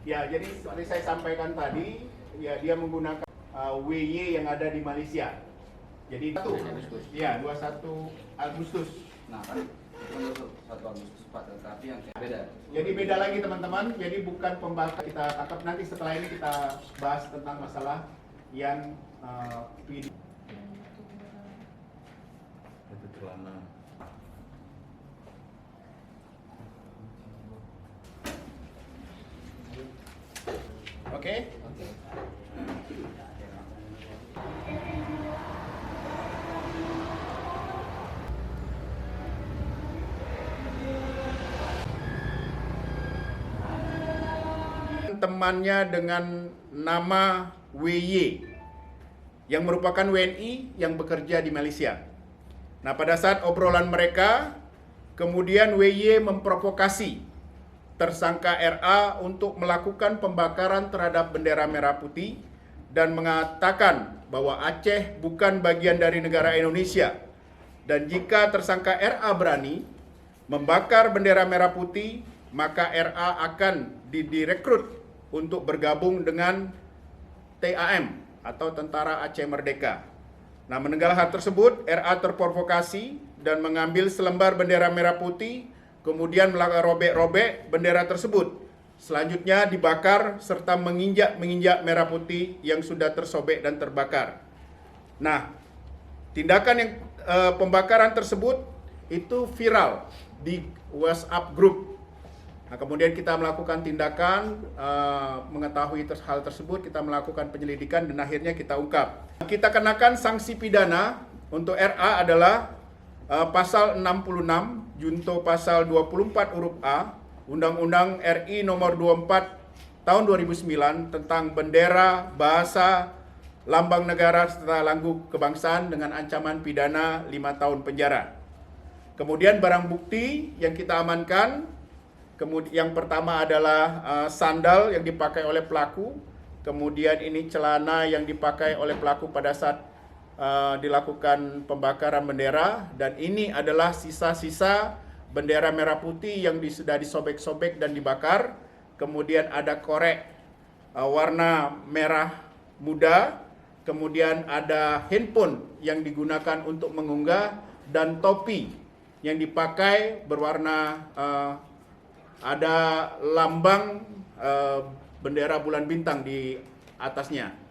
Ya, jadi seperti saya sampaikan tadi, ya dia menggunakan WY yang ada di Malaysia. Jadi itu, ya 21 Agustus. Nah kan itu 1 Agustus 4, tapi yang beda. Jadi beda lagi teman-teman. Jadi bukan pembakaran kita tangkap, nanti setelah ini kita bahas tentang masalah yang video. Itu celana. Oke? Temannya dengan nama WY yang merupakan WNI yang bekerja di Malaysia. Nah, pada saat obrolan mereka, kemudian WY memprovokasi tersangka RA untuk melakukan pembakaran terhadap bendera merah putih dan mengatakan bahwa Aceh bukan bagian dari negara Indonesia. Dan jika tersangka RA berani membakar bendera merah putih, maka RA akan direkrut untuk bergabung dengan TAM atau Tentara Aceh Merdeka. Nah, mendengar hal tersebut, RA terprovokasi dan mengambil selembar bendera merah putih, kemudian melakukan robek-robek bendera tersebut. Selanjutnya dibakar serta menginjak merah putih yang sudah tersobek dan terbakar. Nah, tindakan yang pembakaran tersebut itu viral di WhatsApp group. Nah, kemudian kita melakukan tindakan, mengetahui hal tersebut, kita melakukan penyelidikan dan akhirnya kita ungkap. Kita kenakan sanksi pidana untuk RA adalah pasal 66, junto pasal 24 huruf A, Undang-Undang RI nomor 24 tahun 2009 tentang bendera, bahasa, lambang negara serta lagu kebangsaan dengan ancaman pidana 5 tahun penjara. Kemudian barang bukti yang kita amankan, yang pertama adalah sandal yang dipakai oleh pelaku, kemudian ini celana yang dipakai oleh pelaku pada saat dilakukan pembakaran bendera, dan ini adalah sisa-sisa bendera merah putih yang sudah disobek-sobek dan dibakar. Kemudian ada korek warna merah muda, kemudian ada handphone yang digunakan untuk mengunggah, dan topi yang dipakai berwarna ada lambang bendera bulan bintang di atasnya.